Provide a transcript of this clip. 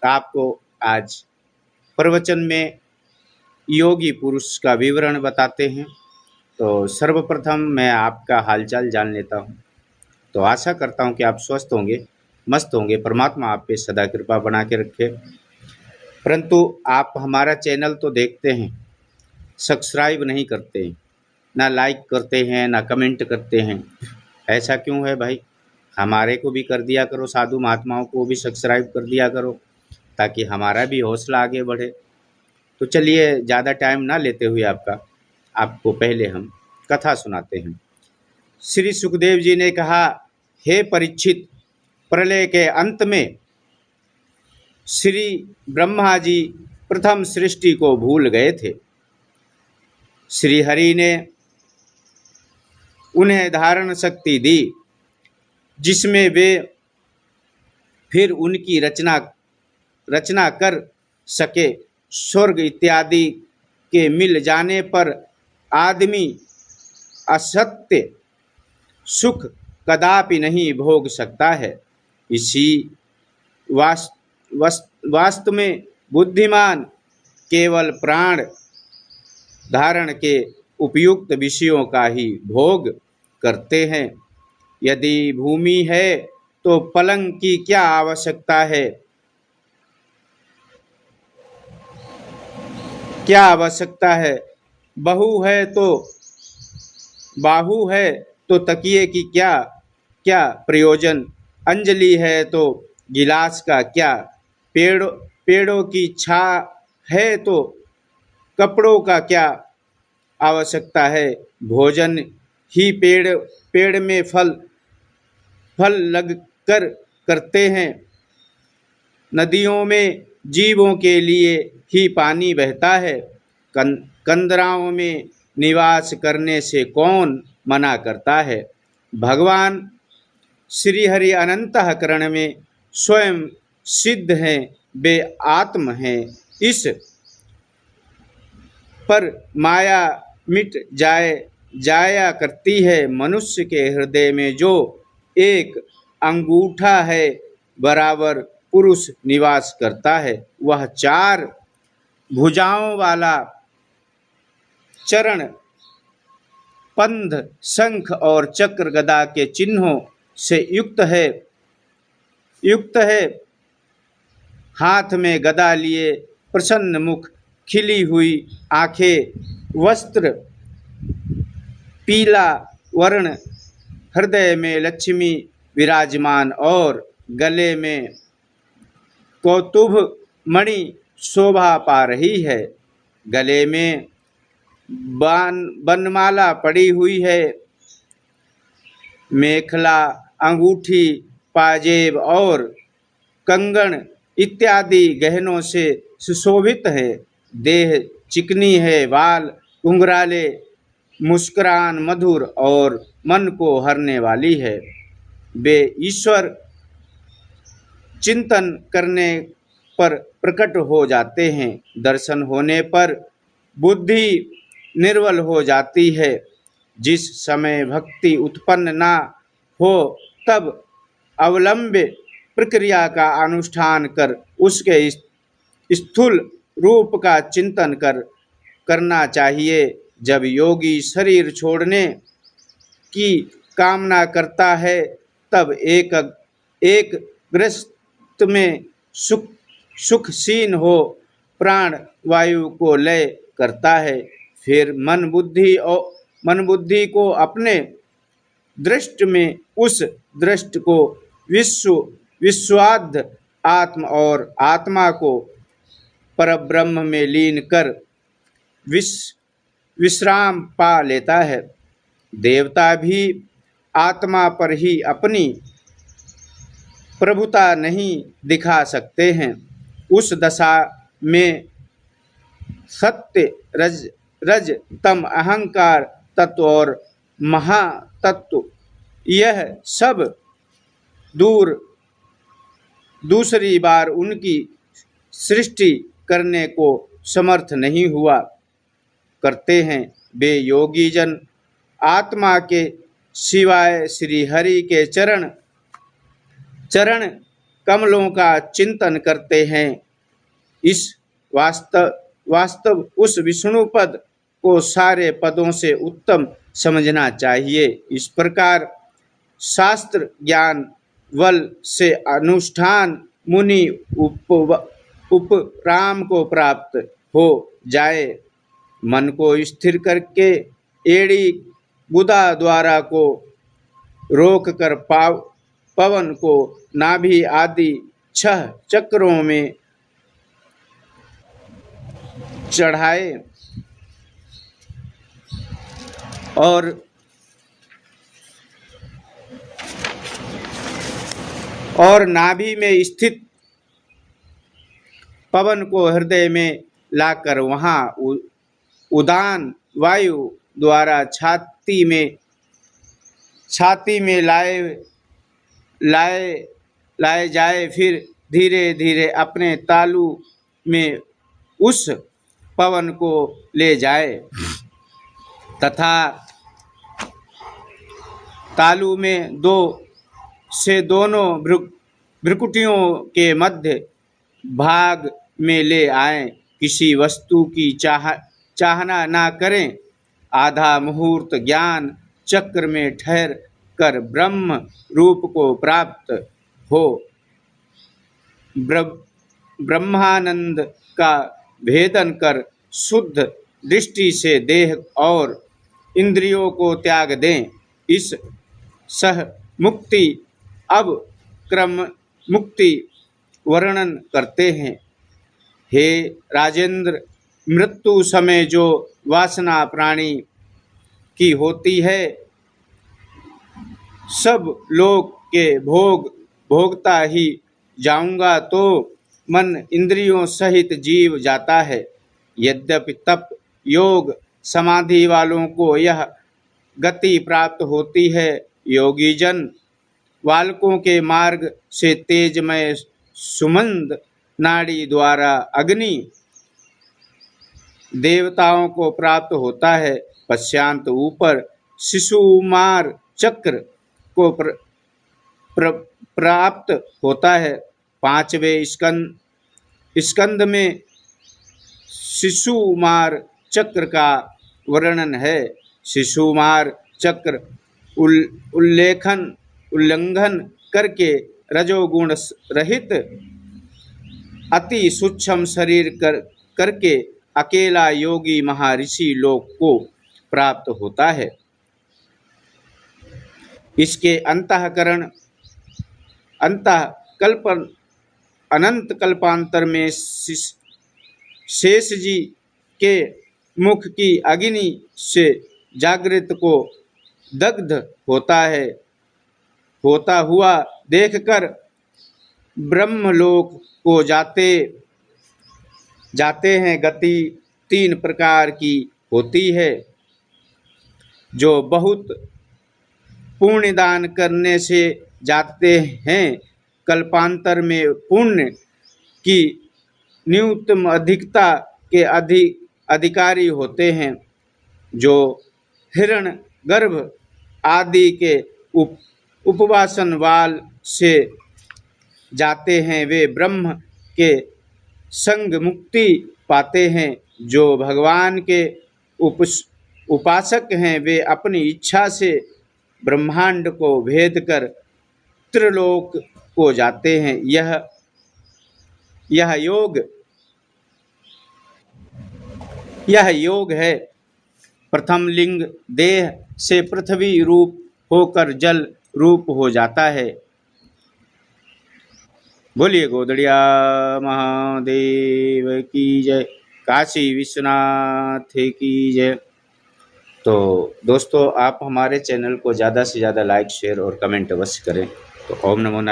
आपको आज प्रवचन में योगी पुरुष का विवरण बताते हैं। तो सर्वप्रथम मैं आपका हालचाल जान लेता हूँ। तो आशा करता हूँ कि आप स्वस्थ होंगे, मस्त होंगे। परमात्मा आप पे सदा कृपा बना के रखे। परंतु आप हमारा चैनल तो देखते हैं, सब्सक्राइब नहीं करते हैं, ना लाइक करते हैं, ना कमेंट करते हैं। ऐसा क्यों है भाई? हमारे को भी कर दिया करो, साधु महात्माओं को भी सब्सक्राइब कर दिया करो, ताकि हमारा भी हौसला आगे बढ़े। तो चलिए ज़्यादा टाइम ना लेते हुए आपको पहले हम कथा सुनाते हैं। श्री सुखदेव जी ने कहा, हे परीक्षित, प्रलय के अंत में श्री ब्रह्मा जी प्रथम सृष्टि को भूल गए थे। श्री हरि ने उन्हें धारण शक्ति दी, जिसमें वे फिर उनकी रचना कर सके। स्वर्ग इत्यादि के मिल जाने पर आदमी असत्य सुख कदापि नहीं भोग सकता है। इसी वास्तव में बुद्धिमान केवल प्राण धारण के उपयुक्त विषयों का ही भोग करते हैं। यदि भूमि है तो पलंग की क्या आवश्यकता है? क्या आवश्यकता है? बाहु है तो तकिए की क्या प्रयोजन? अंजलि है तो गिलास का क्या? पेड़ों की छा है तो कपड़ों का क्या आवश्यकता है? भोजन ही पेड़ में फल लग कर करते हैं। नदियों में जीवों के लिए ही पानी बहता है। कंदराओं में निवास करने से कौन मना करता है? भगवान श्री हरि अनंतःकरण में स्वयं सिद्ध हैं, वे आत्म हैं। इस पर माया मिट जाया करती है। मनुष्य के हृदय में जो एक अंगूठा है बराबर पुरुष निवास करता है। वह 4 भुजाओं वाला चरण पंध, शंख और चक्र गदा के चिन्हों से युक्त है। हाथ में गदा लिए, प्रसन्न मुख, खिली हुई आंखें, वस्त्र पीला वर्ण, हृदय में लक्ष्मी विराजमान और गले में कौतुभ मणि शोभा पा रही है। गले में बनमाला पड़ी हुई है। मेखला, अंगूठी, पाजेब और कंगन इत्यादि गहनों से सुशोभित है। देह चिकनी है, बाल घुंघराले, मुस्कुरान मधुर और मन को हरने वाली है। वे ईश्वर चिंतन करने पर प्रकट हो जाते हैं। दर्शन होने पर बुद्धि निर्मल हो जाती है। जिस समय भक्ति उत्पन्न ना हो, तब अवलंब्य प्रक्रिया का अनुष्ठान कर उसके स्थूल रूप का चिंतन करना चाहिए। जब योगी शरीर छोड़ने की कामना करता है, तब एक गृहस्थ में सुखसीन हो प्राण वायु को लय करता है। फिर मन बुद्धि को अपने दृष्टि में उस दृष्टि को विश्वाद्ध आत्म और आत्मा को परब्रह्म में लीन कर विश्राम पा लेता है। देवता भी आत्मा पर ही अपनी प्रभुता नहीं दिखा सकते हैं। उस दशा में सत्य, रज, तम, अहंकार तत्व और महातत्व यह सब दूसरी बार उनकी सृष्टि करने को समर्थ नहीं हुआ करते हैं। वे योगी जन आत्मा के सिवाय श्री हरि के चरण कमलों का चिंतन करते हैं। इस वास्तव उस विष्णु पद को सारे पदों से उत्तम समझना चाहिए। इस प्रकार शास्त्र ज्ञान बल से अनुष्ठान मुनि उपराम को प्राप्त हो जाए। मन को स्थिर करके एड़ी गुदा द्वारा को रोक कर पवन को नाभि आदि 6 चक्रों में चढ़ाए और नाभि में स्थित पवन को हृदय में लाकर वहां उदान वायु द्वारा छाती में लाए जाए। फिर धीरे धीरे अपने तालू में उस पवन को ले जाए तथा तालू में दोनों भ्रुकुटियों के मध्य भाग में ले आए। किसी वस्तु की चाहना ना करें। आधा मुहूर्त ज्ञान चक्र में ठहर कर ब्रह्म रूप को प्राप्त हो ब्रह्मानंद का भेदन कर शुद्ध दृष्टि से देह और इंद्रियों को त्याग दें। इस सह मुक्ति अब क्रम मुक्ति वर्णन करते हैं। हे राजेंद्र, मृत्यु समय जो वासना प्राणी की होती है, सब लोक के भोगता ही जाऊंगा तो मन इंद्रियों सहित जीव जाता है। यद्यपि तप योग समाधि वालों को यह गति प्राप्त होती है, योगी जन बालकों के मार्ग से तेजमय सुमंद नाड़ी द्वारा अग्नि देवताओं को प्राप्त होता है। पश्चात ऊपर शिशुमार चक्र को प्राप्त होता है। 5वें स्कंद में शिशुमार चक्र का वर्णन है। शिशुमार चक्र उल्लंघन करके रजोगुण रहित अति सूक्ष्म शरीर करके अकेला योगी महर्षि लोक को प्राप्त होता है। इसके अनंत कल्पांतर में शेष जी के मुख की अग्नि से जागृत को दग्ध होता हुआ देखकर ब्रह्मलोक को जाते हैं। गति 3 प्रकार की होती है। जो बहुत पुण्य दान करने से जाते हैं, कल्पांतर में पुण्य की न्यूनतम अधिकता के अधिकारी होते हैं। जो हिरण गर्भ आदि के उपवासन वाल से जाते हैं, वे ब्रह्म के संग मुक्ति पाते हैं। जो भगवान के उपासक हैं, वे अपनी इच्छा से ब्रह्मांड को भेद कर त्रिलोक को जाते हैं। यह योग है। प्रथम लिंग देह से पृथ्वी रूप होकर जल रूप हो जाता है। बोलिए गोदड़िया महादेव की जय, काशी विश्वनाथ की जय। तो दोस्तों, आप हमारे चैनल को ज़्यादा से ज़्यादा लाइक शेयर और कमेंट अवश्य करें। तो ओम नमो नारायण।